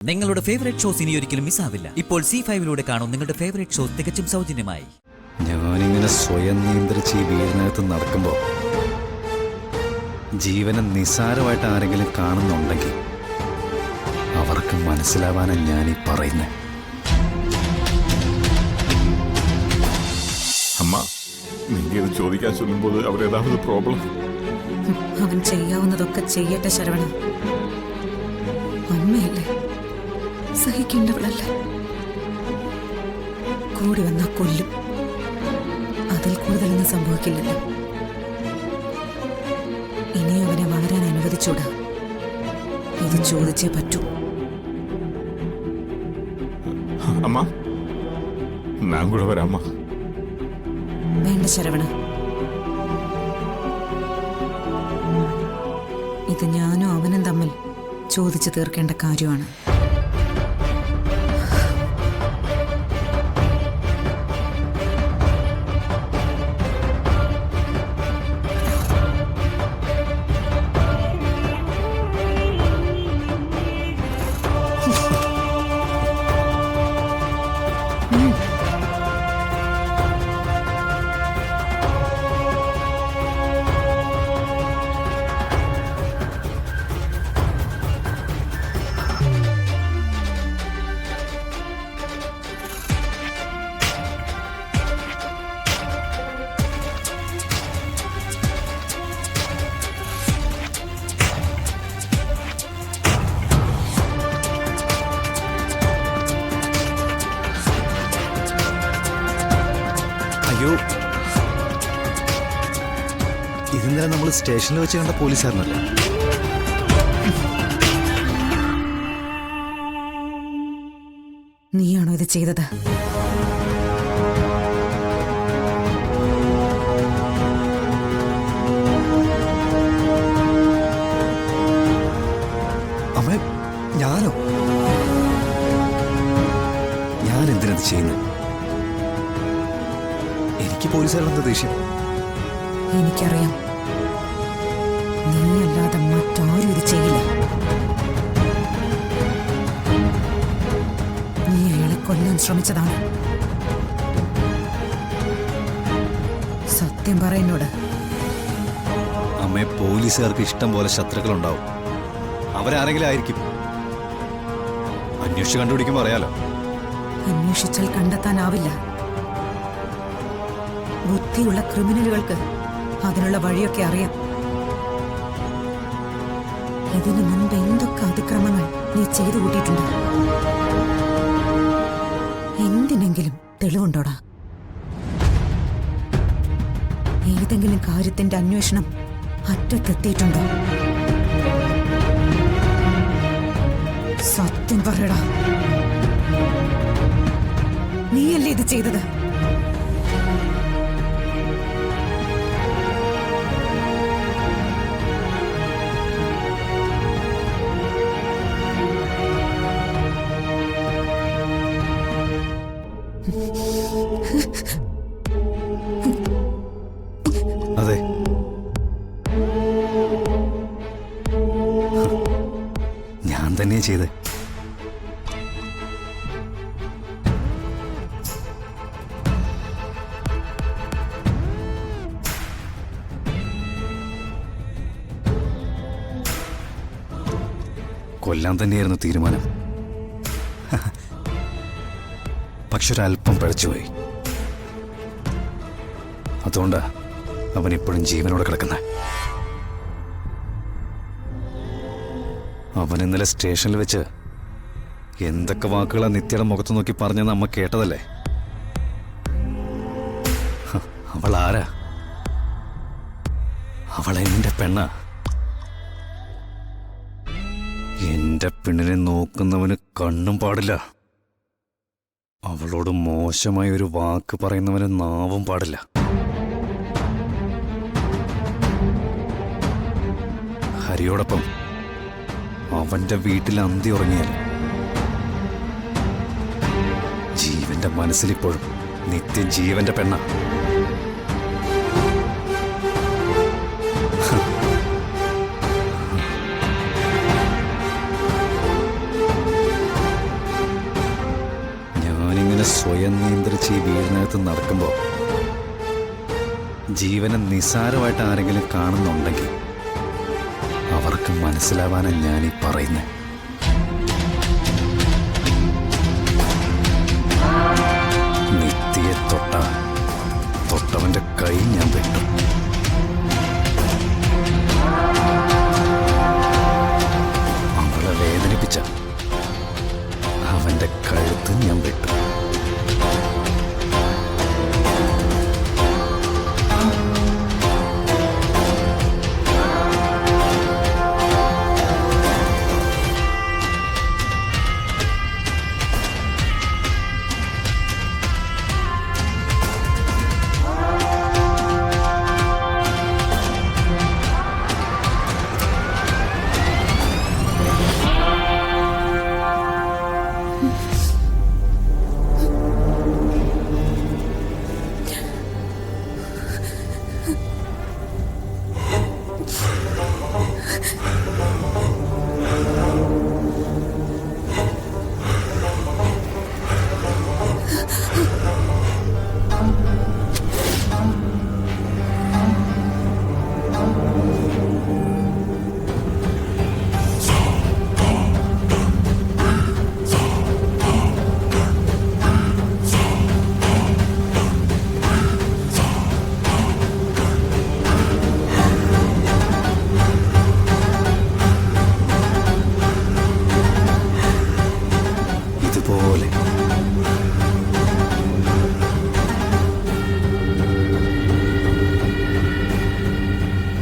നിങ്ങളുടെ favourite shows ഇനി ഒരിക്കലും മിസ്സാവില്ല. ഇപ്പോൾ C5 കാണും നിങ്ങളുടെ ഫേവറേറ്റ് ഷോസ് തികച്ചും സൗജന്യമായി. ഞാനിങ്ങനെ സ്വയം നിയന്ത്രിച്ച് ഈ വീടിനകത്ത് നടക്കുമ്പോൾ ജീവനെ നിസ്സാരമായിട്ട് ആരെങ്കിലും കാണുന്നുണ്ടെങ്കിൽ അവർക്ക് മനസ്സിലാവാനാണ് ഞാനീ പറയുന്നത്. അമ്മ, നീ ചോദിക്കാൻ ചൊല്ലുമ്പോൾ അവരേതാവത് പ്രോബ്ലം? അവൻ ചെയ്യാവുന്നതൊക്കെ ചെയ്യട്ടെ ശരവണ. അമ്മയല്ലേ, സഹിക്കേണ്ടവളല്ലേ. കൂടി വന്നാ കൊല്ലും. അതിൽ കൂടുതലൊന്നും സംഭവിക്കില്ലല്ലോ. ഇനി അവനെ വളരാൻ അനുവദിച്ചൂടാ. ഇത് ചോദിച്ചേ പറ്റൂ. അമ്മ, ഞാൻ കൂടെ വരാം. അമ്മ വേണ്ട ശരവണ, ഇത് ഞാനും അവനും തമ്മിൽ ചോദിച്ചു തീർക്കേണ്ട കാര്യമാണ്. അയ്യോ, ഇന്നലെ നമ്മൾ സ്റ്റേഷനിൽ വെച്ച് കണ്ട പോലീസുകാരനല്ലേ? നീയാണോ ഇത് ചെയ്തത്? അമ്മേ, ഞാനോ? ഞാൻ എന്തിനത് ചെയ്യുന്നത്? എനിക്ക് പോലീസുകാരെന്താ ദേഷ്യം? എനിക്കറിയാം, നീയല്ലാതെ മറ്റാരും ഇത് ചെയ്യില്ല. നീ അയാളെ കൊല്ലാൻ ശ്രമിച്ചതാണ്. സത്യം പറയുന്നോട്. അമ്മേ, പോലീസുകാർക്ക് ഇഷ്ടം പോലെ ശത്രുക്കളുണ്ടാവും. അവരാരെങ്കിലും ആയിരിക്കും. അന്വേഷിച്ച് കണ്ടുപിടിക്കുമ്പോൾ അറിയാലോ. അന്വേഷിച്ചാൽ കണ്ടെത്താനാവില്ല. ബുദ്ധിയുള്ള ക്രിമിനലുകൾക്ക് അതിനുള്ള വഴിയൊക്കെ അറിയാം. ഇതിനു മുൻപ് എന്തൊക്കെ അതിക്രമങ്ങൾ നീ ചെയ്തു കൂട്ടിയിട്ടുണ്ട്? എന്തിനെങ്കിലും തെളിവുണ്ടോടാ? ഏതെങ്കിലും കാര്യത്തിന്റെ അന്വേഷണം അറ്റത്തെത്തിയിട്ടുണ്ടോ? സത്യം പറയടാ, നീയല്ലേ ഇത് ചെയ്തത്? അതെ, ഞാൻ തന്നെയാ ചെയ്തത്. കൊല്ലാൻ തന്നെയായിരുന്നു തീരുമാനം. പക്ഷെ ഒരല്പം പഴച്ചുപോയി. അതുകൊണ്ടാ അവൻ ഇപ്പോഴും ജീവനോടെ കിടക്കുന്നത്. അവൻ ഇന്നലെ സ്റ്റേഷനിൽ വെച്ച് എന്തൊക്കെ വാക്കുകളാ നിത്യയുടെ മുഖത്ത് നോക്കി പറഞ്ഞെന്ന് അമ്മ കേട്ടതല്ലേ? അവൾ ആരാ? അവൾ എന്റെ പെണ്ണാ. എന്റെ പെണ്ണിനെ നോക്കുന്നവന് കണ്ണും പാടില്ല. അവളോട് മോശമായ ഒരു വാക്ക് പറയുന്നവന് നാവും പാടില്ല. ഹരിയോടൊപ്പം അവന്റെ വീട്ടിൽ അന്തി ഉറങ്ങിയാൽ ജീവന്റെ മനസ്സിലിപ്പോഴും നിത്യം ജീവന്റെ പെണ്ണ. ഇങ്ങനെ സ്വയം നിയന്ത്രിച്ച് ഈ വീടിനകത്ത് നടക്കുമ്പോൾ ജീവനെ നിസ്സാരമായിട്ട് ആരെങ്കിലും കാണുന്നുണ്ടെങ്കിൽ അവർക്ക് മനസ്സിലാവാനാണ് ഞാനീ പറയുന്നത്. നിത്യയെ തൊട്ടവന്റെ കൈ ഞാൻ വെട്ടും. അവളെ വേദനിപ്പിച്ച അവന്റെ കഴുത്ത് ഞാൻ വെട്ടും. ഇതുപോലെ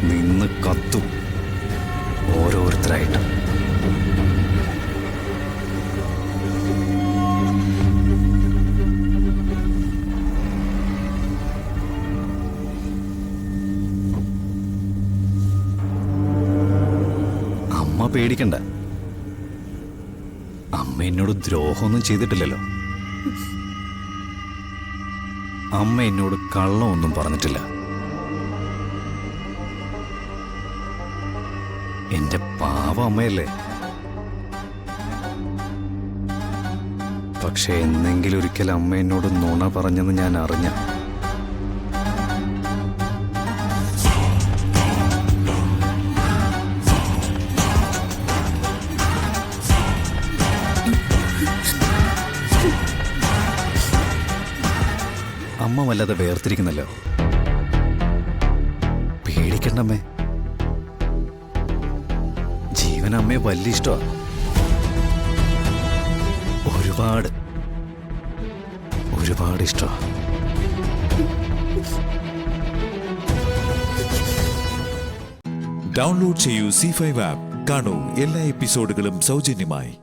നിന്ന് കത്തും ഓരോരുത്തരായിട്ട്. അമ്മ പേടിക്കണ്ട. അമ്മ എന്നോട് ദ്രോഹമൊന്നും ചെയ്തിട്ടില്ലല്ലോ. അമ്മ എന്നോട് കള്ളമൊന്നും പറഞ്ഞിട്ടില്ല. എന്റെ പാവ അമ്മയല്ലേ. പക്ഷെ എന്നെങ്കിലും ഒരിക്കൽ അമ്മ എന്നോട് നുണ പറഞ്ഞെന്ന് ഞാൻ അറിഞ്ഞ അമ്മ വല്ലാതെ വേർതിരിക്കുന്നല്ലോ. പേടിക്കണ്ടമ്മേ. ജീവൻ അമ്മയെ വലിയ ഇഷ്ടമാണ്. ഒരുപാട് ഇഷ്ടമാണ്. ഡൗൺലോഡ് ചെയ്യൂ C5 ആപ്പ്. കാണൂ എല്ലാ എപ്പിസോഡുകളും സൗജന്യമായി.